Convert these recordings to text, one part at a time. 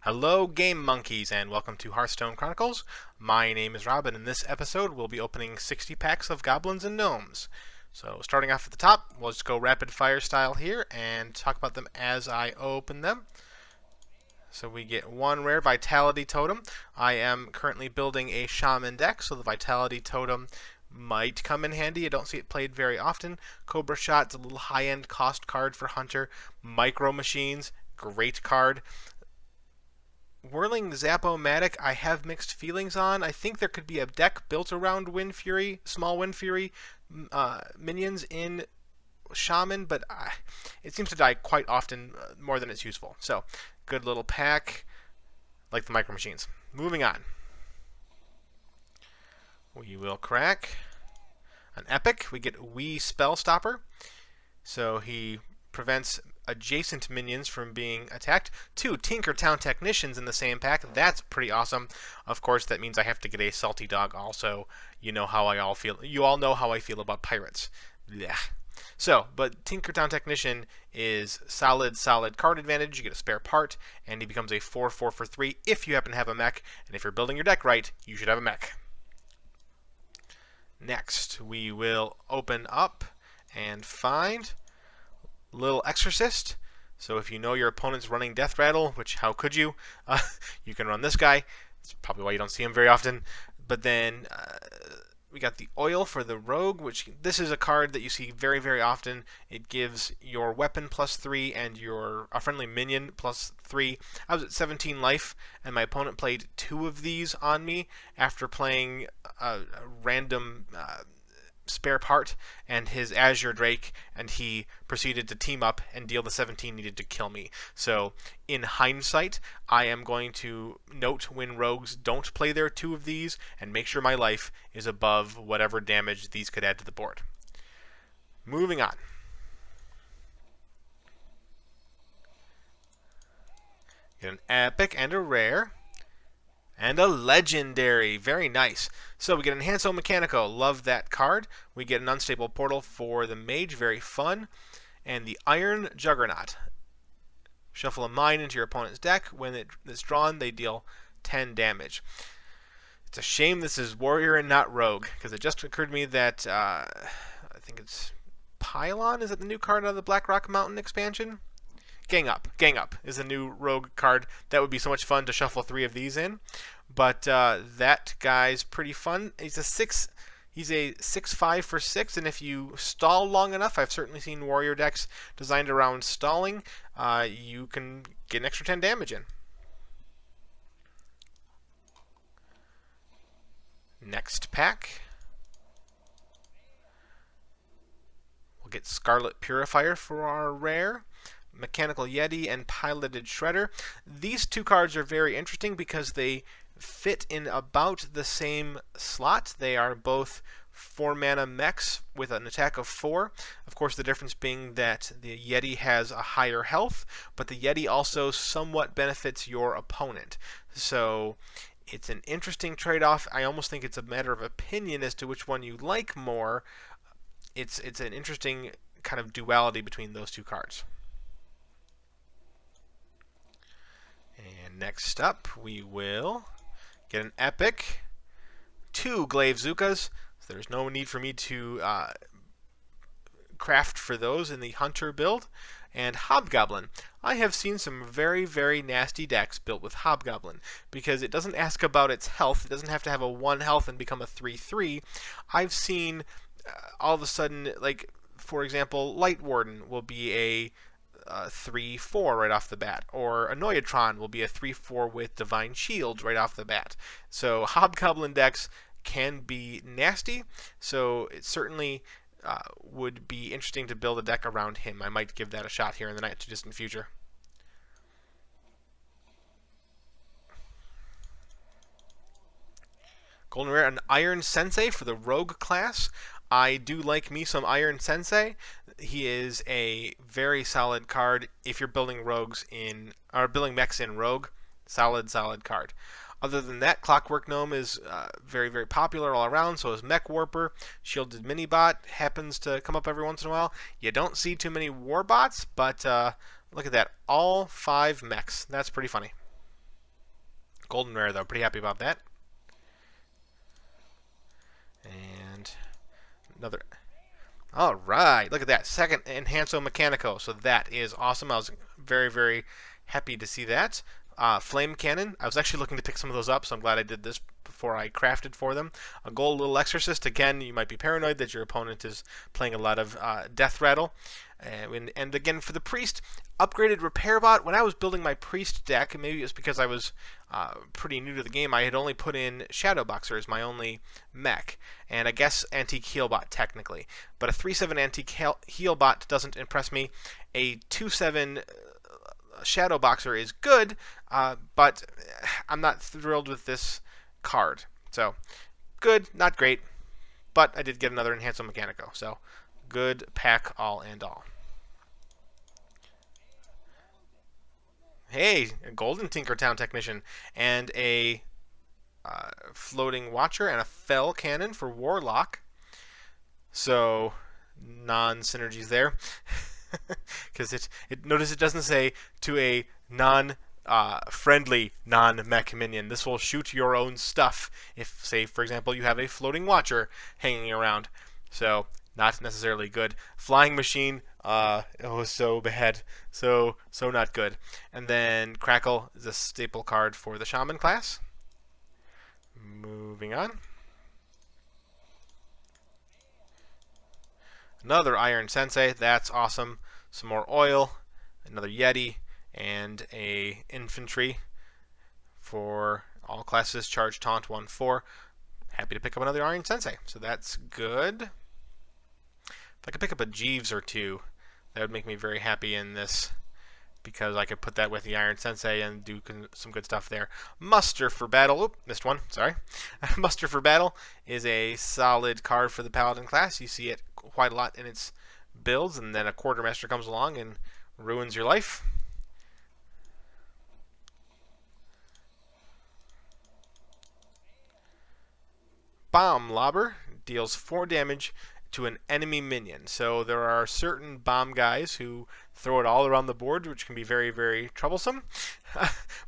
Hello, Game Monkeys, and welcome to HearthStone Chronicles. My name is Rob, and in this episode, we'll be opening 60 packs of Goblins and Gnomes. So, starting off at the top, we'll just go rapid fire style here and talk about them as I open them. So we get one rare Vitality Totem. I am currently building a Shaman deck, so the Vitality Totem might come in handy. I don't see it played very often. Cobra Shot's a little high-end cost card for Hunter. Micro Machines, great card. Whirling Zap-O-Matic, I have mixed feelings on. I think there could be a deck built around Wind Fury, small Wind Fury minions in Shaman, but it seems to die quite often, more than it's useful. So, good little pack, like the Micro Machines. Moving on. We will crack an Epic. We get Wee Spell Stopper. So he prevents adjacent minions from being attacked. 2 Tinkertown Technicians in the same pack. That's pretty awesome. Of course, that means I have to get a Salty Dog also. You know how I all feel. You all know how I feel about pirates. Yeah. So, but Tinkertown Technician is solid card advantage. You get a spare part, and he becomes a 4/4 for 3 if you happen to have a mech. And if you're building your deck right, you should have a mech. Next, we will open up and find Little Exorcist. So if you know your opponent's running Death Rattle, which how could you? You can run this guy. That's probably why you don't see him very often. But then we got the Oil for the Rogue, which this is a card that you see very, very often. It gives your weapon +3 and your friendly minion +3. I was at 17 life, and my opponent played 2 of these on me after playing a random spare part and his Azure Drake, and he proceeded to team up and deal the 17 needed to kill me. So in hindsight, I am going to note when rogues don't play their 2 of these and make sure my life is above whatever damage these could add to the board. Moving on. Get an epic and a rare. And a legendary. Very nice. So we get Enhanso Mechanico. Love that card. We get an Unstable Portal for the Mage. Very fun. And the Iron Juggernaut. Shuffle a mine into your opponent's deck. When it's drawn, they deal 10 damage. It's a shame this is Warrior and not Rogue, because it just occurred to me that I think it's Pylon. Is it the new card out of the Black Rock Mountain expansion? Gang Up is the new rogue card. That would be so much fun to shuffle 3 of these in. But that guy's pretty fun. He's a 6/5 for 6, and if you stall long enough, I've certainly seen warrior decks designed around stalling, you can get an extra 10 damage in. Next pack. We'll get Scarlet Purifier for our rare. Mechanical Yeti and Piloted Shredder. These 2 cards are very interesting because they fit in about the same slot. They are both 4-mana mechs with an attack of 4. Of course, the difference being that the Yeti has a higher health, but the Yeti also somewhat benefits your opponent. So it's an interesting trade-off. I almost think it's a matter of opinion as to which one you like more. It's an interesting kind of duality between those 2 cards. And next up, we will get an Epic, 2 Glaive Zukas. So there's no need for me to craft for those in the Hunter build. And Hobgoblin. I have seen some very, very nasty decks built with Hobgoblin because it doesn't ask about its health. It doesn't have to have a 1 health and become a 3/3. I've seen all of a sudden, like, for example, Light Warden will be a 3/4 right off the bat, or Annoyatron will be a 3/4 with Divine Shield right off the bat. So Hobgoblin decks can be nasty, so it certainly would be interesting to build a deck around him. I might give that a shot here in the not too distant future. Golden Rare, an Iron Sensei for the Rogue class. I do like me some Iron Sensei. He is a very solid card if you're building rogues in, or building mechs in Rogue. Solid card. Other than that, Clockwork Gnome is very, very popular all around. So is Mech Warper. Shielded Minibot happens to come up every once in a while. You don't see too many Warbots, but look at that. All 5 mechs. That's pretty funny. golden rare, though. Pretty happy about that. And another... All right, look at that. Second Enhanso Mechanico. So that is awesome. I was very, very happy to see that. Flame Cannon. I was actually looking to pick some of those up, so I'm glad I did this before I crafted for them. A gold little Exorcist. Again, you might be paranoid that your opponent is playing a lot of Death Rattle. And again, for the Priest, upgraded Repair Bot. When I was building my Priest deck, maybe it was because I was pretty new to the game, I had only put in Shadow Boxer as my only mech. And I guess Antique Heal Bot, technically. But a 3/7 Antique Heal Bot doesn't impress me. A 2/7 Shadow Boxer is good, but I'm not thrilled with this card. So, good, not great, but I did get another Enhanso Mechanico. So, good pack all and all. Hey, a Golden Tinkertown Technician and a Floating Watcher and a Fell Cannon for Warlock. So, non-synergies there. Because notice it doesn't say to a non-friendly non-mech minion. This will shoot your own stuff if, say, for example, you have a Floating Watcher hanging around. So, not necessarily good. Flying Machine, oh, so bad. So not good. And then Crackle is a staple card for the Shaman class. Moving on. Another Iron Sensei, that's awesome. Some more oil, another Yeti, and a Infantry for all classes. Charge, Taunt, 1/4. Happy to pick up another Iron Sensei, so that's good. If I could pick up a Jeeves or two, that would make me very happy in this, because I could put that with the Iron Sensei and do some good stuff there. Muster for Battle. Oop, missed one. Sorry. Muster for Battle is a solid card for the Paladin class. You see it quite a lot in its builds, and then a Quartermaster comes along and ruins your life. Bomb Lobber deals 4 damage to an enemy minion. So there are certain bomb guys who throw it all around the board, which can be very, very troublesome.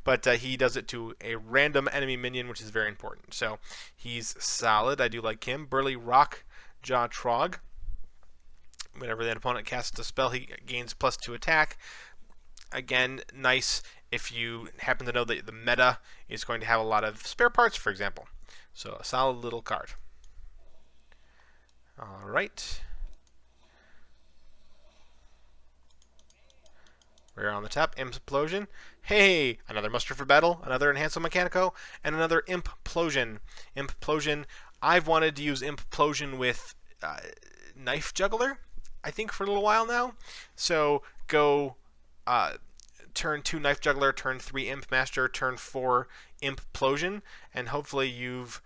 But he does it to a random enemy minion, which is very important. So he's solid. I do like him. Burly Rock Jaw Trog. Whenever the opponent casts a spell, he gains +2 attack. Again, nice if you happen to know that the meta is going to have a lot of spare parts, for example. So a solid little card. All right. Rare on the top, Implosion. Hey, another Muster for Battle, another Enhanso Mechanico, and another Implosion. Implosion. I've wanted to use Implosion with Knife Juggler, I think, for a little while now. So go turn 2 Knife Juggler, turn 3 Imp Master, turn 4 Implosion, and hopefully you've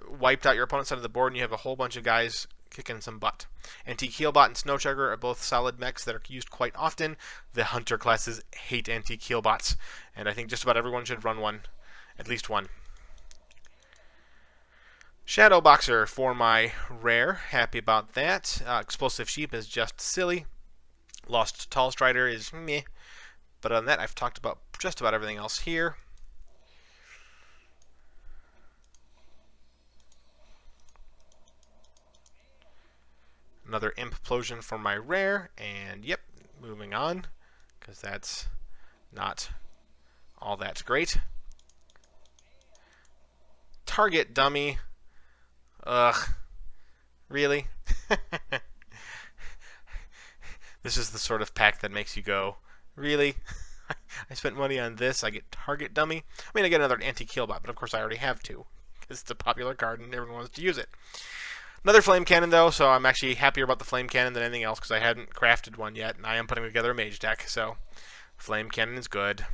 wiped out your opponent's side of the board and you have a whole bunch of guys kicking some butt. Antique Healbot and Snowchugger are both solid mechs that are used quite often. The Hunter classes hate Antique Healbots, and I think just about everyone should run one, at least one. Shadow Boxer for my rare, happy about that. Explosive Sheep is just silly. Lost Tall Strider is meh. But on that, I've talked about just about everything else here. Another Implosion for my rare, and yep, moving on, because that's not all that great. Target Dummy. Ugh. Really? This is the sort of pack that makes you go, really? I spent money on this, I get Target Dummy? I mean, I get another Antique Healbot, but of course I already have 2, because it's a popular card and everyone wants to use it. Another Flame Cannon, though, so I'm actually happier about the Flame Cannon than anything else, because I hadn't crafted one yet, and I am putting together a mage deck, so Flame Cannon is good.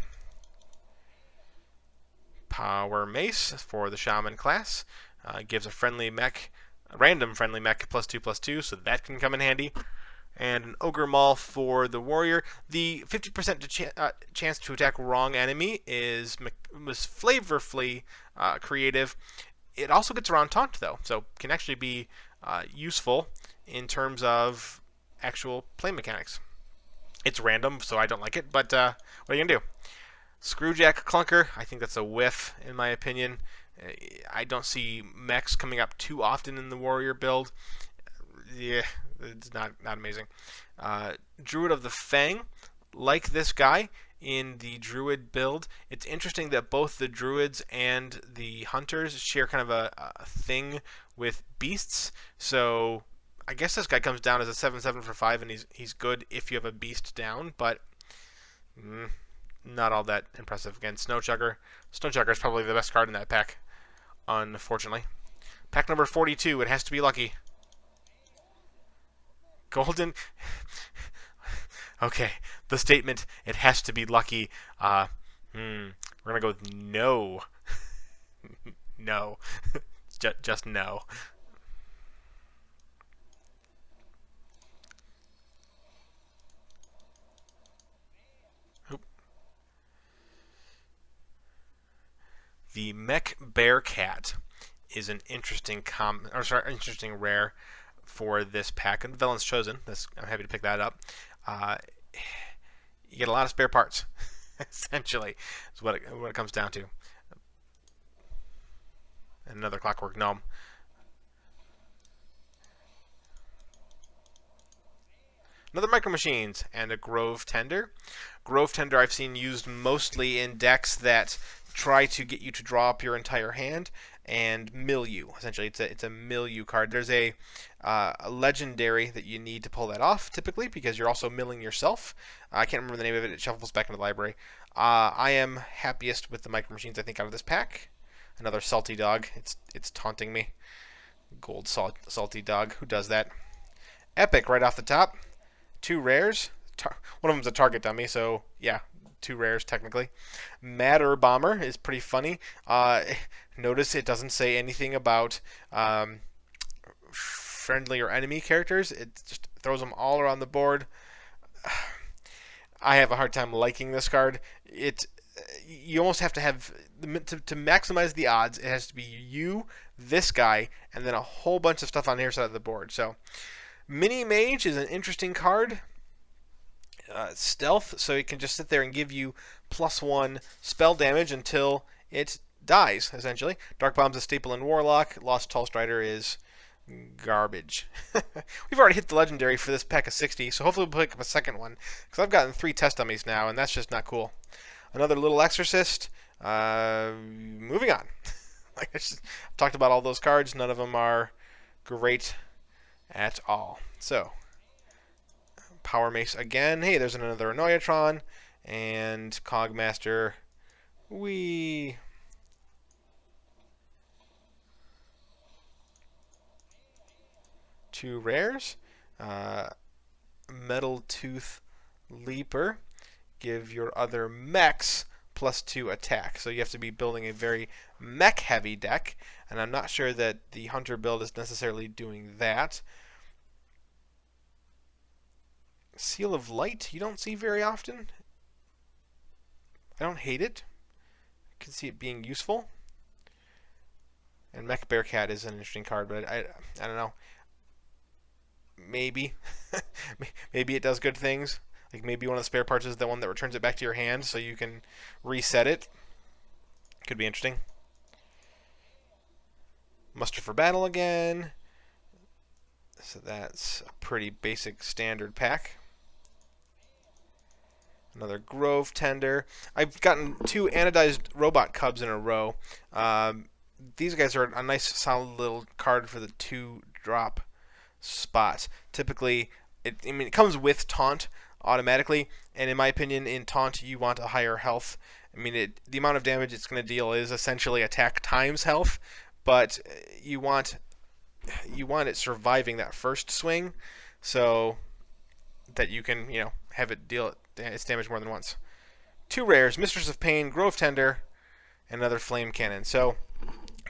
Power Mace for the Shaman class. Gives a friendly mech, a random friendly mech, +2/+2, so that can come in handy. And an Ogre Maul for the Warrior. The 50% chance to attack wrong enemy was flavorfully creative. It also gets around Taunt, though, so can actually be useful in terms of actual play mechanics. It's random, so I don't like it, but what are you going to do? Screwjack Clunker, I think that's a whiff in my opinion. I don't see mechs coming up too often in the warrior build. Yeah, it's not amazing. Druid of the Fang, like this guy in the druid build. It's interesting that both the druids and the hunters share kind of a thing with beasts. So I guess this guy comes down as a 7/7 for 5, and he's good if you have a beast down, but not all that impressive. Again, Snowchugger. Snowchugger is probably the best card in that pack, unfortunately. Pack number 42. It has to be lucky. Golden. Okay, the statement, it has to be lucky. We're going to go with no. No. Just no. Oop. The Mech Bearcat is an interesting interesting rare for this pack, and Velen's Chosen. I'm happy to pick that up. You get a lot of spare parts, essentially, is what it comes down to. And another Clockwork Gnome. Another Micro Machines and a Grove Tender. Grove Tender I've seen used mostly in decks that try to get you to draw up your entire hand and mill you. Essentially, it's a mill you card. There's a legendary that you need to pull that off, typically, because you're also milling yourself. I can't remember the name of it. It shuffles back into the library. I am happiest with the Micro Machines, I think, out of this pack. Another Salty Dog. It's taunting me. Gold Salty Dog. Who does that? Epic right off the top. 2 rares. One of them's a target dummy, so yeah, 2 rares technically. Matter Bomber is pretty funny. Notice it doesn't say anything about friendly or enemy characters. It just throws them all around the board. I have a hard time liking this card. You almost have to have to maximize the odds. It has to be you, this guy, and then a whole bunch of stuff on your side of the board. So, Mini Mage is an interesting card. Stealth, so it can just sit there and give you +1 spell damage until it dies, essentially. Dark Bomb's a staple in Warlock. Lost Tall Strider is garbage. We've already hit the legendary for this pack of 60, so hopefully we'll pick up a second one, because I've gotten 3 test dummies now, and that's just not cool. Another little Exorcist. Moving on. I've talked about all those cards. None of them are great at all. So, Power Mace again. Hey, there's another Annoyatron. And Cogmaster. Wee. Two rares. Metal Tooth Leaper. Give your other mechs +2 attack. So you have to be building a very mech-heavy deck. And I'm not sure that the Hunter build is necessarily doing that. Seal of Light, you don't see very often. I don't hate it. I can see it being useful. And Mech Bearcat is an interesting card, but I don't know. Maybe. Maybe it does good things. Like maybe one of the spare parts is the one that returns it back to your hand so you can reset it. Could be interesting. Muster for Battle again. So that's a pretty basic standard pack. Another Grove Tender. I've gotten 2 anodized robot cubs in a row. These guys are a nice solid little card for the 2-drop spot. Typically, it comes with taunt automatically, and in my opinion, in taunt you want a higher health. The amount of damage it's going to deal is essentially attack times health, but you want it surviving that first swing, so that you can have it deal its damage more than once. 2 rares: Mistress of Pain, Grove Tender, and another Flame Cannon. So,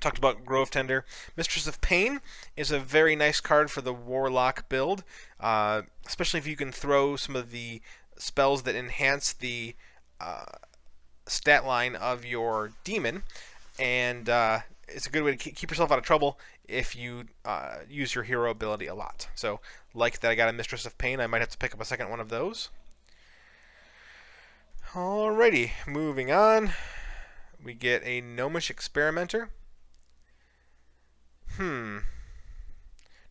talked about Grove Tender. Mistress of Pain is a very nice card for the Warlock build, especially if you can throw some of the spells that enhance the stat line of your demon, and it's a good way to keep yourself out of trouble if you use your hero ability a lot. So, like that I got a Mistress of Pain, I might have to pick up a second one of those. Alrighty, moving on. We get a Gnomish Experimenter. Draw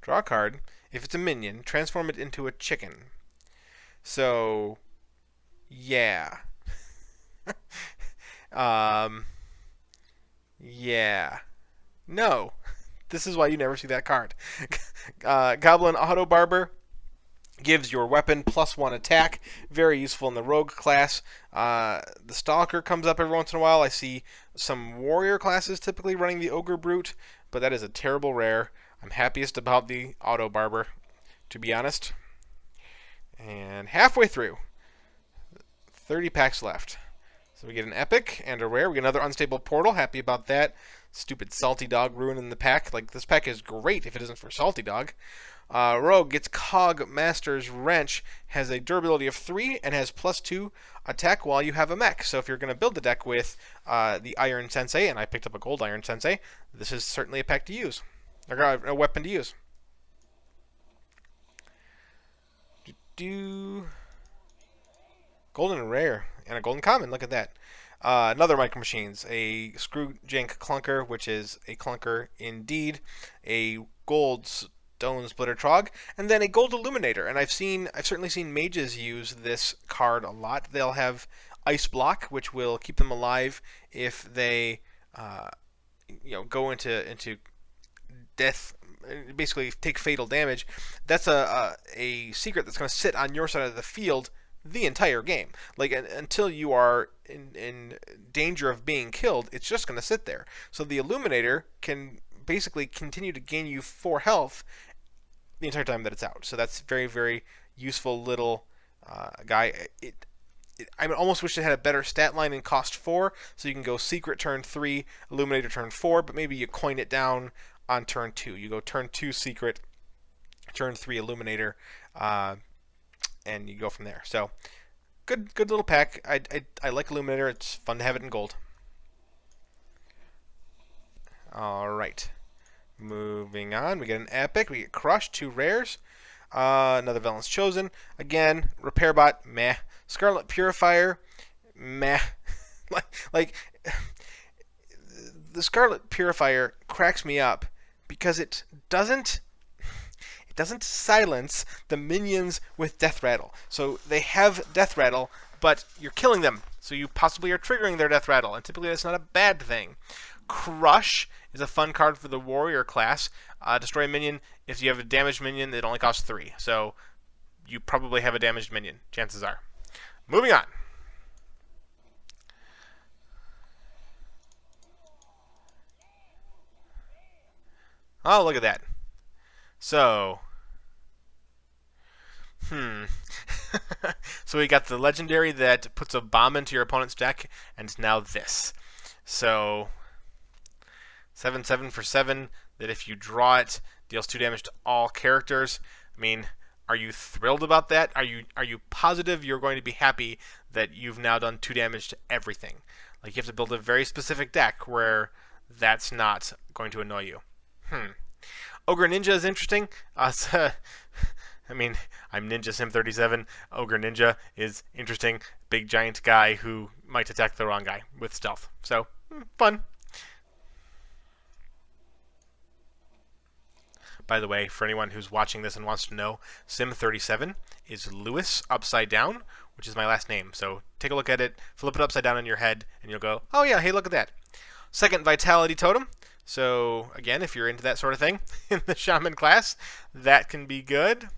a card. If it's a minion, transform it into a chicken. So, yeah. Yeah. No. This is why you never see that card. Goblin Auto Barber gives your weapon +1 attack. Very useful in the rogue class. The Stalker comes up every once in a while. I see some warrior classes typically running the Ogre Brute, but that is a terrible rare. I'm happiest about the Auto Barber, to be honest. And halfway through, 30 packs left. So we get an epic and a rare. We get another unstable portal. Happy about that. Stupid Salty Dog ruining the pack. Like, this pack is great if it isn't for Salty Dog. Rogue gets Cog Master's Wrench, has a durability of 3, and has +2 attack while you have a mech. So if you're going to build the deck with the Iron Sensei, and I picked up a Gold Iron Sensei, this is certainly a pack to use. Or a weapon to use. Golden Rare and a Golden Common. Look at that. Another Micro Machines, a Screwjank Clunker, which is a clunker indeed, a Gold Stone Splitter Trog, and then a Gold Illuminator. And I've certainly seen mages use this card a lot. They'll have Ice Block, which will keep them alive if they, go into death. Basically, take fatal damage. That's a secret that's going to sit on your side of the field the entire game. Like, until you are in danger of being killed, it's just going to sit there. So the Illuminator can basically continue to gain you 4 health the entire time that it's out. So that's very, very useful little guy. I almost wish it had a better stat line in cost 4, so you can go Secret turn 3, Illuminator turn 4, but maybe you coin it down on turn 2. You go turn 2 Secret, turn 3 Illuminator, and you go from there. So, good little pack. I like Illuminator. It's fun to have it in gold. Alright. Moving on. We get an epic. We get Crush, 2 rares. Another Villain's Chosen. Again, Repair Bot, meh. Scarlet Purifier, meh. like, the Scarlet Purifier cracks me up because it doesn't silence the minions with Death Rattle. So they have Death Rattle, but you're killing them. So you possibly are triggering their Death Rattle, and typically that's not a bad thing. Crush is a fun card for the warrior class. Destroy a minion. If you have a damaged minion, it only costs 3. So you probably have a damaged minion, chances are. Moving on. Oh, look at that. So, so we got the legendary that puts a bomb into your opponent's deck, and now this. So, 7/7 for 7, that if you draw it, deals 2 damage to all characters. I mean, are you thrilled about that? Are you positive you're going to be happy that you've now done 2 damage to everything? Like, you have to build a very specific deck where that's not going to annoy you. Ogre Ninja is interesting. I mean, I'm Ninja Sim 37. Ogre Ninja is interesting. Big giant guy who might attack the wrong guy with stealth. So, fun. By the way, for anyone who's watching this and wants to know, Sim 37 is Lewis upside down, which is my last name. So take a look at it, flip it upside down in your head, and you'll go, oh yeah, hey, look at that. Second Vitality Totem. So again, if you're into that sort of thing in the Shaman class, that can be good.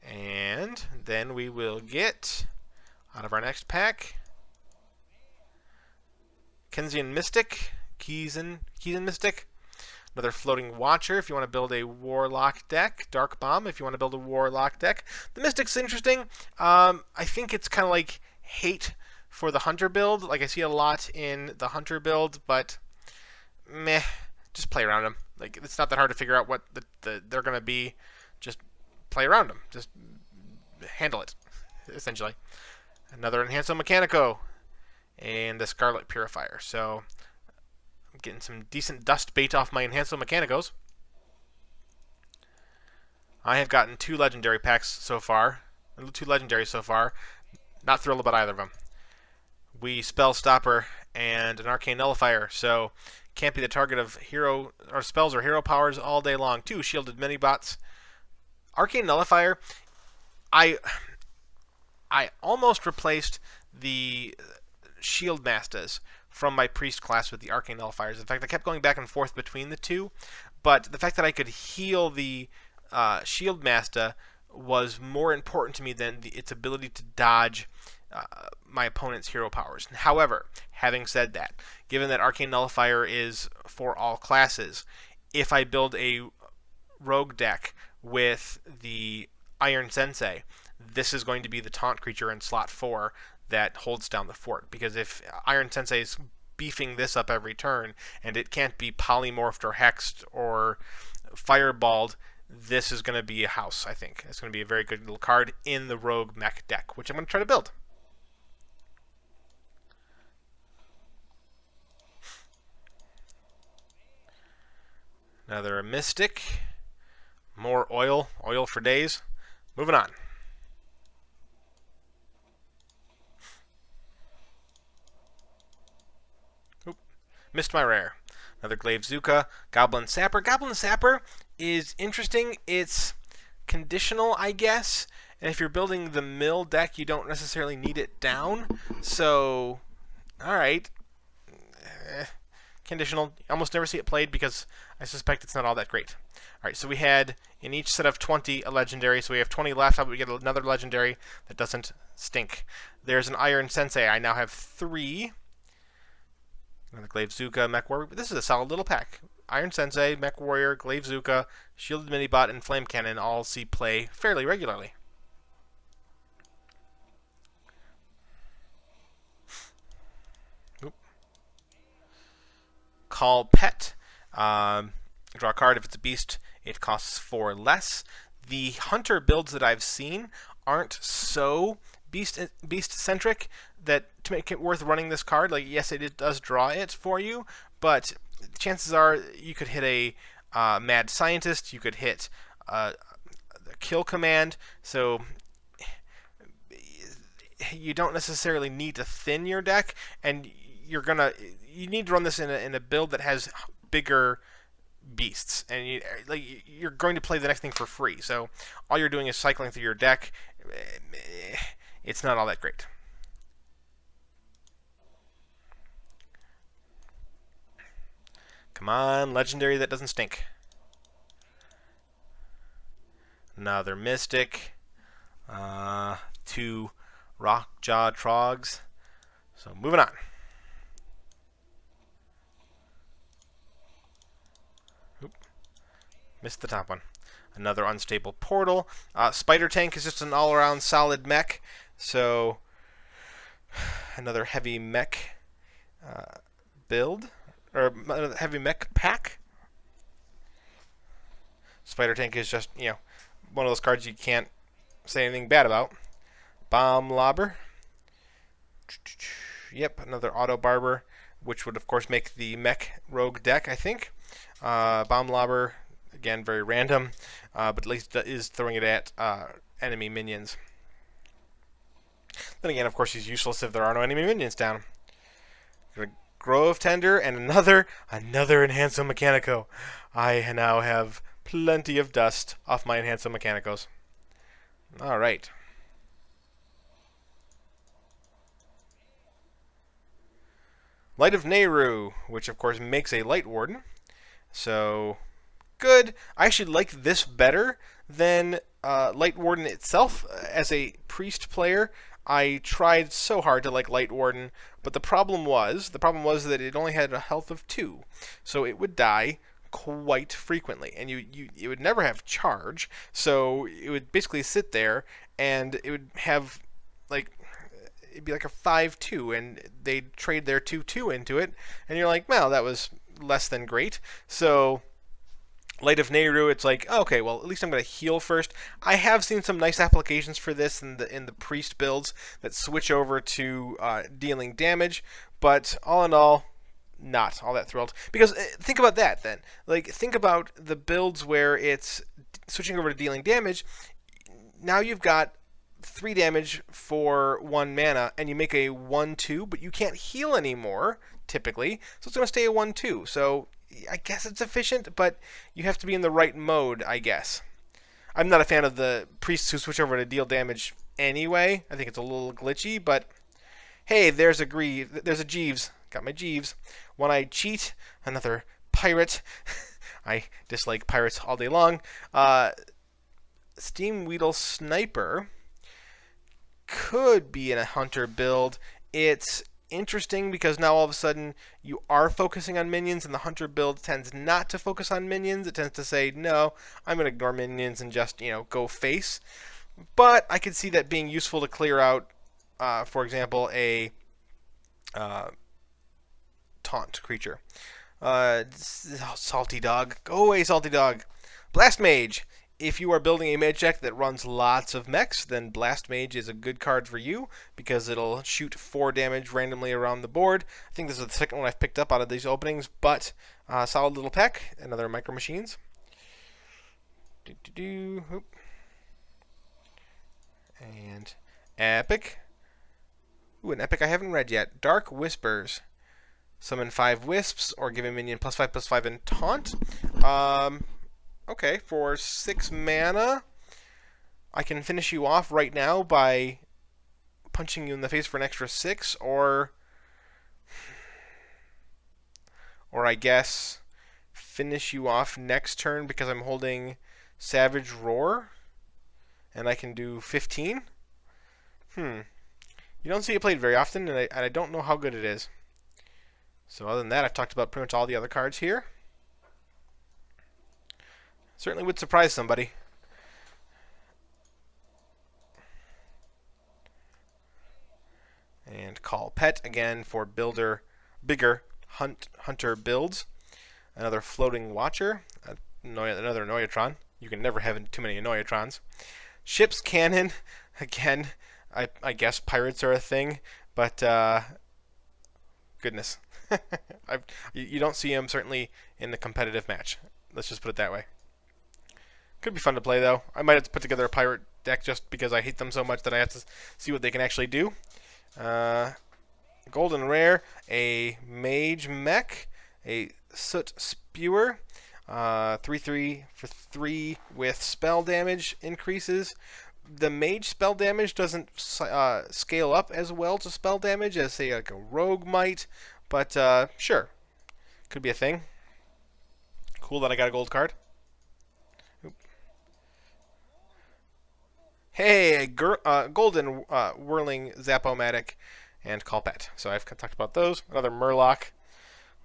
And then we will get, out of our next pack, Kensian Mystic, Keesan Mystic. Another Floating Watcher if you want to build a Warlock deck. Dark Bomb if you want to build a Warlock deck. The Mystic's interesting. I think it's kind of like hate for the Hunter build. Like, I see a lot in the Hunter build, but meh. Just play around them. Like, it's not that hard to figure out what they're going to be. Just play around them. Just handle it, essentially. Another Enhanso Mechanico. And the Scarlet Purifier. So, I'm getting some decent dust bait off my Enhanso Mechanicos. I have gotten 2 legendary packs so far. 2 legendaries so far. Not thrilled about either of them. we spell stopper and an arcane nullifier, so can't be the target of hero or spells or hero powers all day long. 2 shielded mini bots. Arcane nullifier. I almost replaced the shield mastas from my priest class with the arcane nullifiers. In fact, I kept going back and forth between the two, but the fact that I could heal the shield masta was more important to me than its ability to dodge my opponent's hero powers. However, having said that, given that arcane nullifier is for all classes, if I build a rogue deck with the Iron Sensei, this is going to be the taunt creature in slot 4 that holds down the fort. Because if Iron Sensei is beefing this up every turn, and it can't be polymorphed or hexed or fireballed, this is going to be a house, I think. It's going to be a very good little card in the rogue mech deck, which I'm going to try to build. Another Mystic. More oil. Oil for days. Moving on. Oop. Missed my rare. Another Glaive Zuka. Goblin Sapper. Goblin Sapper is interesting. It's conditional, I guess. And if you're building the mill deck, you don't necessarily need it down. So, alright. Conditional. You almost never see it played because I suspect it's not all that great. Alright, so we had in each set of 20 a legendary, so we have 20 left. How about we get another legendary that doesn't stink? There's an Iron Sensei. I now have 3. Another Glaive Zuka, Mech Warrior. This is a solid little pack. Iron Sensei, Mech Warrior, Glaive Zuka, Shielded Minibot, and Flame Cannon all see play fairly regularly. Oop. Call Pet. Draw a card. If it's a beast, it costs 4 less. The hunter builds that I've seen aren't so beast-centric that to make it worth running this card. Like, yes, it does draw it for you, but chances are you could hit a mad scientist, you could hit the kill command, so you don't necessarily need to thin your deck, and you need to run this in a build that has bigger beasts, and you're going to play the next thing for free. So all you're doing is cycling through your deck. It's not all that great. Come on, legendary that doesn't stink. Another Mystic. 2 Rockjaw Trogs. So moving on. Oop. Missed the top one. Another Unstable Portal. Spider Tank is just an all-around solid mech. So another heavy mech build. Or heavy mech pack. Spider Tank is just, one of those cards you can't say anything bad about. Bomb Lobber. Yep, another Auto Barber, which would of course make the mech rogue deck, I think. Bomb Lobber, again, very random, but at least is throwing it at enemy minions. Then again, of course, he's useless if there are no enemy minions down. Grove Tender and another Enhancer Mechanico. I now have plenty of dust off my Enhancer Mechanicos. Alright. Light of Nehru, which of course makes a Light Warden. So, good. I actually like this better than Light Warden itself. As a priest player, I tried so hard to like Light Warden, but the problem was that it only had a health of 2, so it would die quite frequently, and it would never have charge, so it would basically sit there, and it would have it'd be like a 5/2, and they'd trade their 2/2 into it, and you're like, well, that was less than great. So Light of Nehru, it's like, okay, well, at least I'm going to heal first. I have seen some nice applications for this in the priest builds that switch over to dealing damage, but all in all, not all that thrilled. Because think about that then. Think about the builds where it's switching over to dealing damage. Now you've got 3 damage for 1 mana, and you make a 1/2, but you can't heal anymore, typically, so it's going to stay a 1/2. So I guess it's efficient, but you have to be in the right mode, I guess. I'm not a fan of the priests who switch over to deal damage anyway. I think it's a little glitchy, but hey, there's a Jeeves. Got my Jeeves. One-eyed cheat, another pirate. I dislike pirates all day long. Steam Weedle Sniper could be in a hunter build. It's interesting because now all of a sudden you are focusing on minions, and the hunter build tends not to focus on minions. It tends to say, no, I'm going to ignore minions and just, go face. But I could see that being useful to clear out, for example, a taunt creature. Salty Dog. Go away, Salty Dog. Blast Mage. If you are building a mage deck that runs lots of mechs, then Blast Mage is a good card for you because it'll shoot 4 damage randomly around the board. I think this is the second one I've picked up out of these openings, but solid little pack. Another Micro Machines. And Epic. Ooh, an Epic I haven't read yet. Dark Whispers. Summon 5 Wisps or give a minion +5/+5 and taunt. Okay, for 6 mana, I can finish you off right now by punching you in the face for an extra 6, or I guess finish you off next turn because I'm holding Savage Roar, and I can do 15. You don't see it played very often, and I don't know how good it is. So other than that, I've talked about pretty much all the other cards here. Certainly would surprise somebody. And Call Pet again for bigger hunter builds. Another Floating Watcher. Another Noyatron. You can never have too many Noyatrons. Ship's Cannon. Again, I guess pirates are a thing, but goodness. You don't see them certainly in the competitive match. Let's just put it that way. Could be fun to play, though. I might have to put together a pirate deck just because I hate them so much that I have to see what they can actually do. Golden Rare, a Mage Mech, a Soot Spewer, 3/3 for 3 with spell damage increases. The Mage spell damage doesn't scale up as well to spell damage as, say, like a Rogue might, but sure. Could be a thing. Cool that I got a gold card. Hey, Golden Whirling Zap-O-Matic and Call Pet. So I've talked about those. Another Murloc,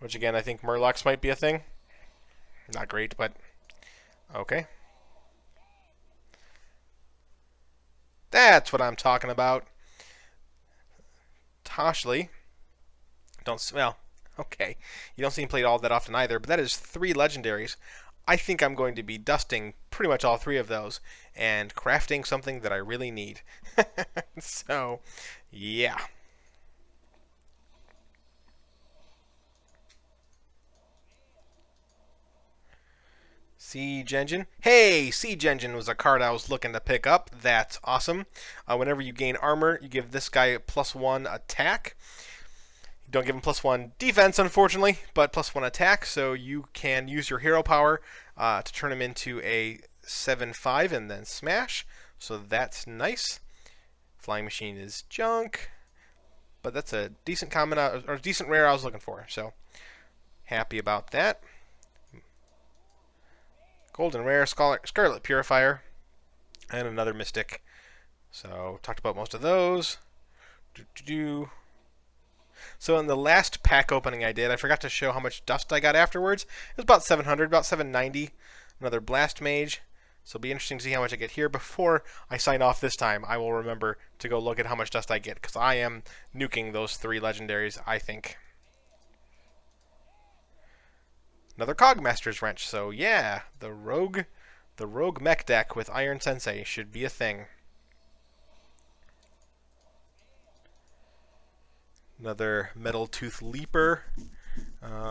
which again, I think Murlocs might be a thing. Not great, but okay. That's what I'm talking about. Toshly. Okay. You don't see him played all that often either, but that is 3 legendaries. I think I'm going to be dusting pretty much all 3 of those and crafting something that I really need. So, yeah. Siege Engine. Hey, Siege Engine was a card I was looking to pick up. That's awesome. Whenever you gain armor, you give this guy +1 attack. You don't give him +1 defense, unfortunately, but +1 attack, so you can use your hero power to turn him into a 7/5 and then smash. So that's nice. Flying Machine is junk, but that's a decent common or decent rare I was looking for. So happy about that. Golden Rare, Scarlet Purifier, and another Mystic. So talked about most of those. So in the last pack opening I did, I forgot to show how much dust I got afterwards. It was about 700, about 790. Another Blast Mage. So it'll be interesting to see how much I get here. Before I sign off this time, I will remember to go look at how much dust I get, because I am nuking those 3 legendaries, I think. Another Cogmaster's Wrench. So yeah, the rogue mech deck with Iron Sensei should be a thing. Another Metal Tooth Leaper.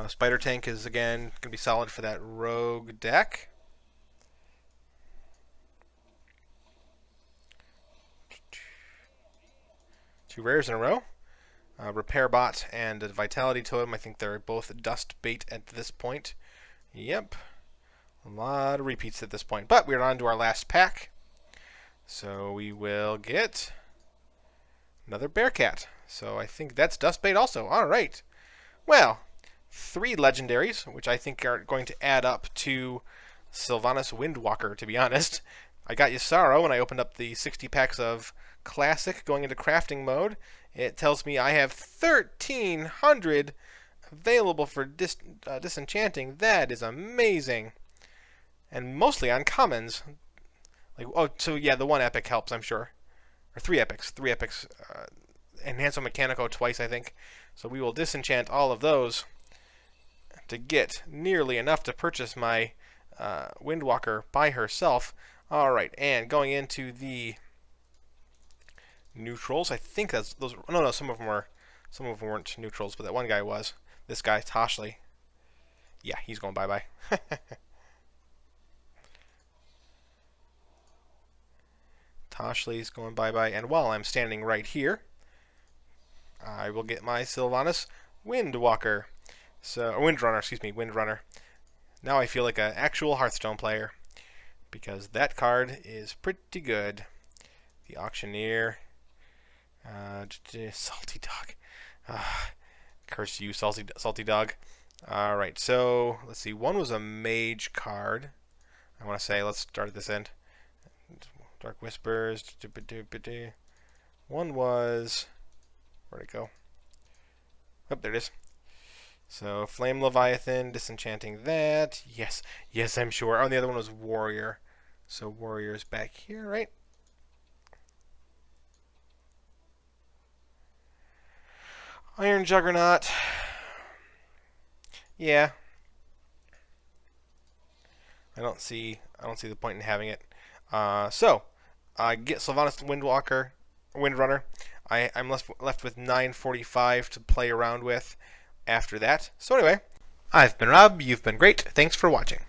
Spider Tank is again going to be solid for that rogue deck. 2 rares in a row. Repair Bot and a Vitality Totem. I think they're both dust bait at this point. Yep. A lot of repeats at this point. But we're on to our last pack. So we will get another Bearcat. So I think that's dust bait also. All right. Well, 3 legendaries, which I think are going to add up to Sylvanas Windwalker, to be honest. I got Yasaro when I opened up the 60 packs of Classic going into crafting mode. It tells me I have 1,300 available for disenchanting. That is amazing. And mostly on commons. Like, oh, so yeah, the 1 epic helps, I'm sure. Or 3 epics. 3 epics. Enhance Mechanico twice, I think. So we will disenchant all of those to get nearly enough to purchase my Windwalker by herself. Alright, and going into the neutrals, I think that's those. No, some of them weren't neutrals, but that one guy was. This guy, Toshly. Yeah, he's going bye-bye. Toshly's going bye-bye, and while I'm standing right here, I will get my Sylvanas Windwalker. So, or Windrunner, excuse me, Windrunner. Now I feel like an actual Hearthstone player, because that card is pretty good. The Auctioneer. Salty Dog. Curse you, salty Dog. Alright, so let's see. One was a Mage card. I want to say, let's start at this end. Dark Whispers. One was... Where'd it go? Oh, there it is. So, Flame Leviathan, disenchanting that. Yes, I'm sure. Oh, and the other one was Warrior. So, Warrior's back here, right? Iron Juggernaut. Yeah. I don't see the point in having it. So, I get Sylvanas Windrunner. I'm left with 945 to play around with after that. So anyway, I've been Rob, you've been great, thanks for watching.